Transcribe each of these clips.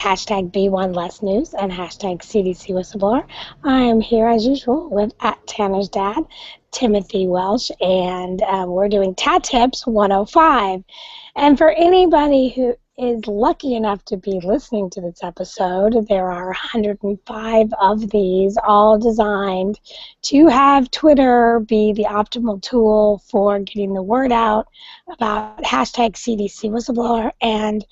hashtag B1LessNews and hashtag CDC Whistleblower. I am here as usual with @Tanner's dad, Timothy Welsh, and we're doing TAT Tips 105. And for anybody who is lucky enough to be listening to this episode, there are 105 of these, all designed to have Twitter be the optimal tool for getting the word out about hashtag CDC Whistleblower and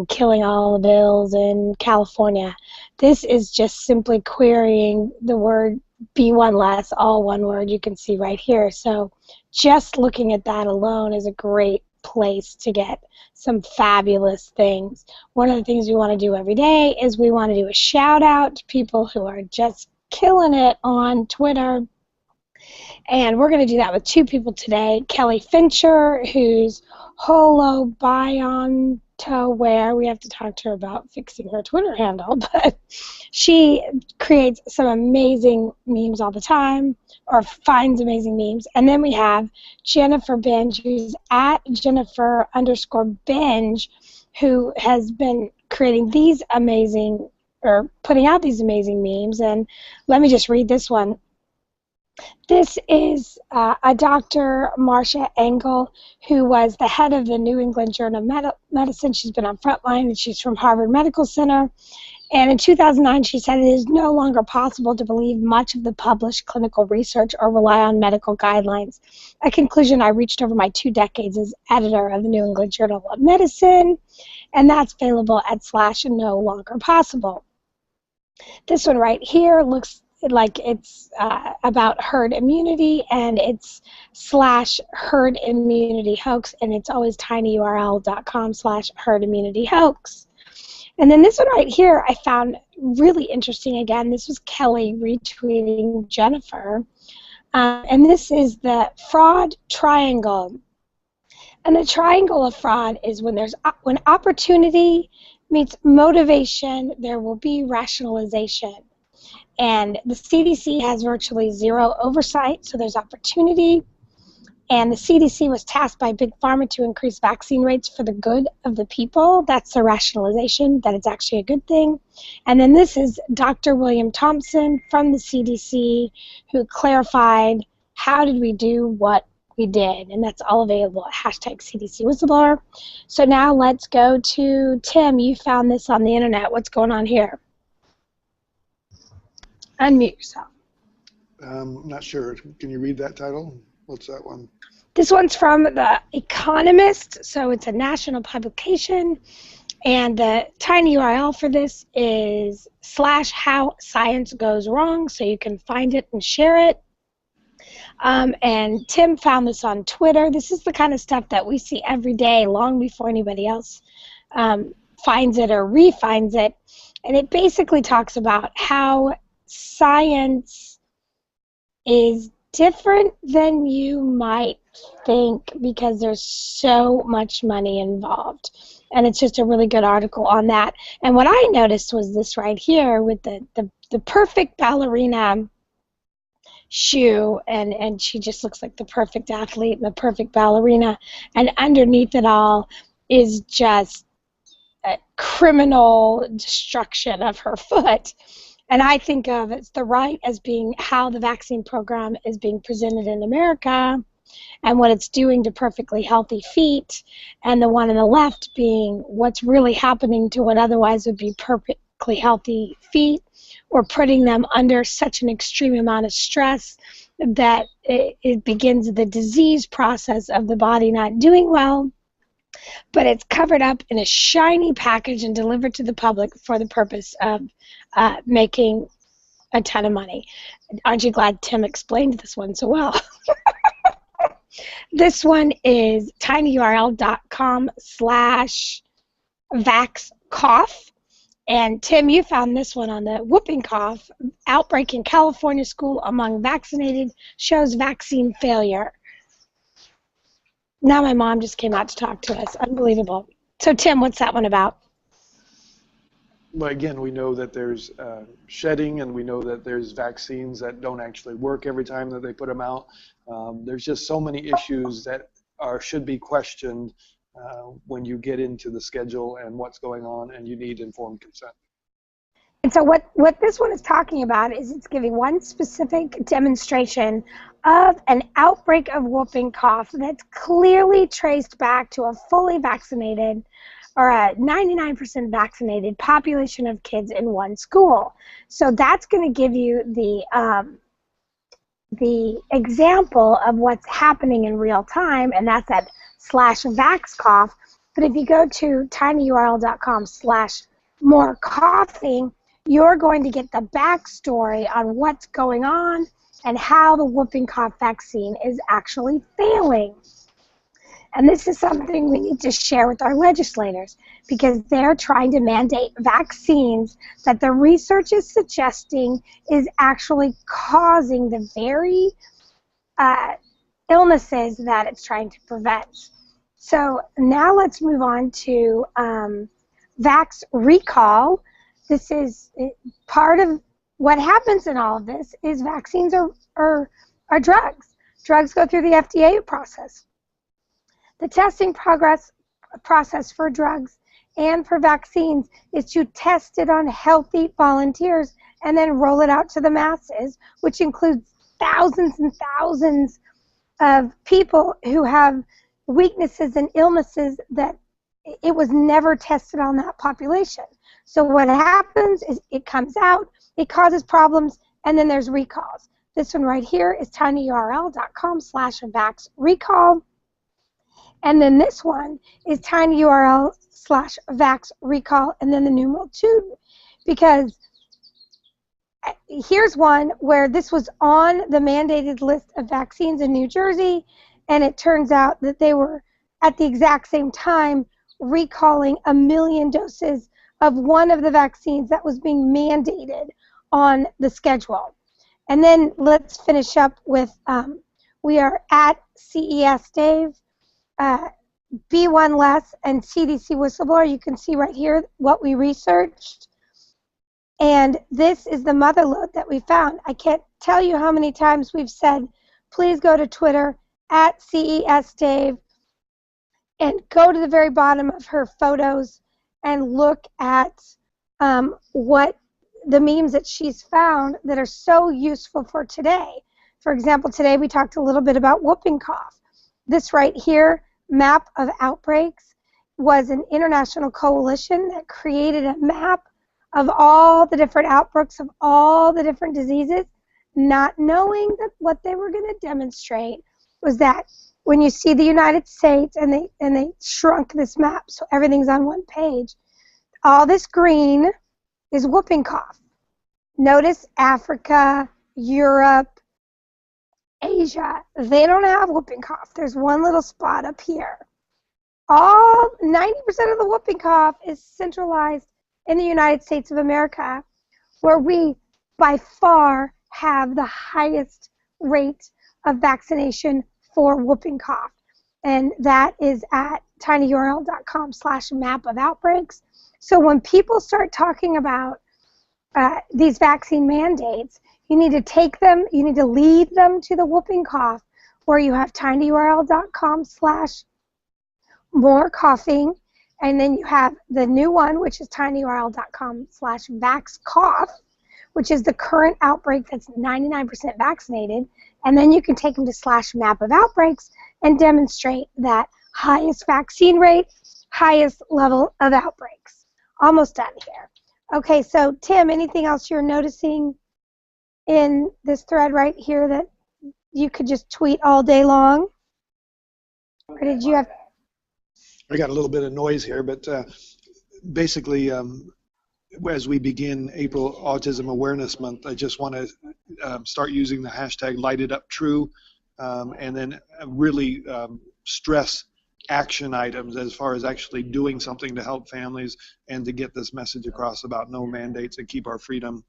killing all the bills in California. This is just simply querying the word B1Less, all one word, you can see right here. So just looking at that alone is a great place to get some fabulous things. One of the things we want to do every day is we want to do a shout out to people who are just killing it on Twitter. And we're going to do that with two people today. Kelly Fincher, who's HoloBionToware. We have to talk to her about fixing her Twitter handle, but she creates some amazing memes all the time, or finds amazing memes. And then we have Jennifer Binge, who's @Jennifer_Binge, who has been creating these amazing, or putting out these amazing memes. And let me just read this one. This is a Dr. Marcia Engel, who was the head of the New England Journal of Medicine. She's been on Frontline, and she's from Harvard Medical Center. And in 2009, she said, "It is no longer possible to believe much of the published clinical research or rely on medical guidelines, a conclusion I reached over my 2 decades as editor of the New England Journal of Medicine." And that's available at /no-longer-possible. This one right here looks like it's about herd immunity, and it's /herd immunity hoax, and it's always tinyurl.com/herd immunity hoax. And then this one right here I found really interesting. Again, this was Kelly retweeting Jennifer, and this is the fraud triangle. And the triangle of fraud is when opportunity meets motivation, there will be rationalization. And the CDC has virtually zero oversight, so there's opportunity. And the CDC was tasked by Big Pharma to increase vaccine rates for the good of the people. That's the rationalization, that it's actually a good thing. And then this is Dr. William Thompson from the CDC, who clarified how did we do what we did. And that's all available at hashtag CDC Whistleblower. So now let's go to Tim. You found this on the internet. What's going on here? Unmute yourself. I'm not sure. Can you read that title? What's that one? This one's from The Economist, so it's a national publication. And the tiny URL for this is /HowScienceGoesWrong, so you can find it and share it. And Tim found this on Twitter. This is the kind of stuff that we see every day, long before anybody else finds it or re-finds it. And it basically talks about how science is different than you might think because there's so much money involved. And it's just a really good article on that. And what I noticed was this right here with the perfect ballerina shoe, and she just looks like the perfect athlete and the perfect ballerina. And underneath it all is just a criminal destruction of her foot. And I think of it's the right as being how the vaccine program is being presented in America and what it's doing to perfectly healthy feet, and the one on the left being what's really happening to what otherwise would be perfectly healthy feet, or putting them under such an extreme amount of stress that it begins the disease process of the body not doing well. But it's covered up in a shiny package and delivered to the public for the purpose of making a ton of money. Aren't you glad Tim explained this one so well? This one is tinyurl.com/vaxcough. And Tim, you found this one on the whooping cough. Outbreak in California school among vaccinated shows vaccine failure. Now my mom just came out to talk to us. Unbelievable. So, Tim, what's that one about? Well, again, we know that there's shedding, and we know that there's vaccines that don't actually work every time that they put them out. There's just so many issues that should be questioned when you get into the schedule and what's going on, and you need informed consent. And so what this one is talking about is it's giving one specific demonstration of an outbreak of whooping cough that's clearly traced back to a fully vaccinated or a 99% vaccinated population of kids in one school. So that's going to give you the example of what's happening in real time, and that's at /vaxcough. But if you go to tinyurl.com/morecoughing, you're going to get the backstory on what's going on and how the whooping cough vaccine is actually failing. And this is something we need to share with our legislators, because they're trying to mandate vaccines that the research is suggesting is actually causing the very illnesses that it's trying to prevent. So now let's move on to vax recall. This is part of what happens in all of this is vaccines are drugs. Drugs go through the FDA process. The testing process for drugs and for vaccines is to test it on healthy volunteers and then roll it out to the masses, which includes thousands and thousands of people who have weaknesses and illnesses that it was never tested on that population. So what happens is it comes out, it causes problems, and then there's recalls. This one right here is tinyurl.com/vaxrecall. And then this one is tinyurl/vaxrecall, and then the numeral 2. Because here's one where this was on the mandated list of vaccines in New Jersey, and it turns out that they were at the exact same time recalling 1 million doses of one of the vaccines that was being mandated on the schedule. And then let's finish up with, we are at CES Dave, B1Less, and CDC Whistleblower. You can see right here what we researched. And this is the mother lode that we found. I can't tell you how many times we've said, please go to Twitter at CES Dave and go to the very bottom of her photos and look at what the memes that she's found that are so useful for today. For example, today we talked a little bit about whooping cough. This right here, Map of Outbreaks, was an international coalition that created a map of all the different outbreaks of all the different diseases, not knowing that what they were going to demonstrate was that when you see the United States, and they shrunk this map so everything's on one page, all this green is whooping cough. Notice Africa, Europe, Asia, they don't have whooping cough. There's one little spot up here. All 90% of the whooping cough is centralized in the United States of America, where we by far have the highest rate of vaccination for whooping cough. And that is at tinyurl.com/map of outbreaks. So when people start talking about these vaccine mandates, you need to take them, you need to lead them to the whooping cough, where you have tinyurl.com/morecoughing, and then you have the new one, which is tinyurl.com/vaxcough, which is the current outbreak that's 99% vaccinated, and then you can take them to /map of outbreaks and demonstrate that highest vaccine rate, highest level of outbreaks. Almost done here. Okay, so Tim, anything else you're noticing in this thread right here that you could just tweet all day long? Or did you have... I got a little bit of noise here, but basically, as we begin April Autism Awareness Month, I just want to start using the hashtag #LightItUpTrue, and then really stress action items as far as actually doing something to help families and to get this message across about no mandates and keep our freedom.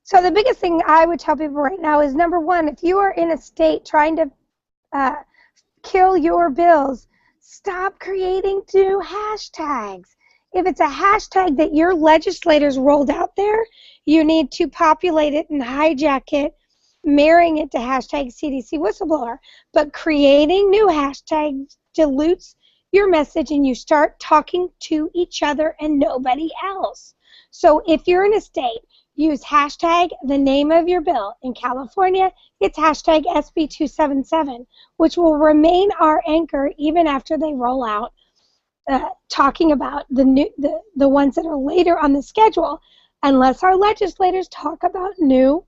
So the biggest thing I would tell people right now is, number one, if you are in a state trying to kill your bills, stop creating new hashtags. If it's a hashtag that your legislators rolled out there, you need to populate it and hijack it, marrying it to hashtag CDC Whistleblower. But creating new hashtags dilutes your message and you start talking to each other and nobody else. So if you're in a state, use hashtag the name of your bill. In California, it's hashtag SB277, which will remain our anchor even after they roll out, talking about the ones that are later on the schedule, unless our legislators talk about new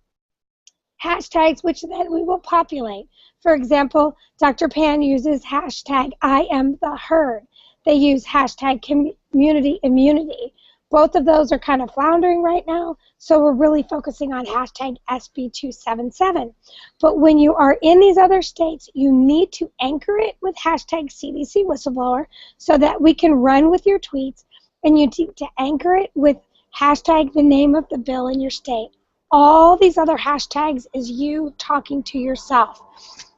hashtags, which then we will populate. For example, Dr. Pan uses hashtag I am the herd. They use hashtag community immunity. Both of those are kind of floundering right now, so we're really focusing on hashtag SB277. But when you are in these other states, you need to anchor it with hashtag CDC whistleblower so that we can run with your tweets, and you need to anchor it with hashtag the name of the bill in your state. All these other hashtags is you talking to yourself.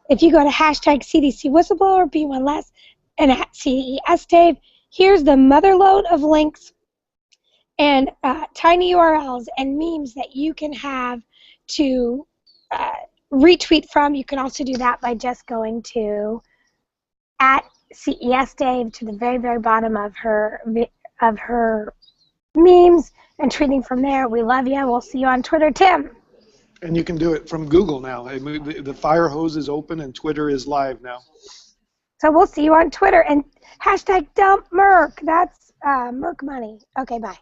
If you go to hashtag CDC whistleblower, B1 less, and at CES Dave, here's the motherload of links and tiny URLs and memes that you can have to retweet from. You can also do that by just going to at CES Dave to the very, very bottom of her memes and tweeting from there. We love you. We'll see you on Twitter, Tim. And you can do it from Google now. The fire hose is open and Twitter is live now. So we'll see you on Twitter. And hashtag dump Merck. That's Merck money. Okay, bye.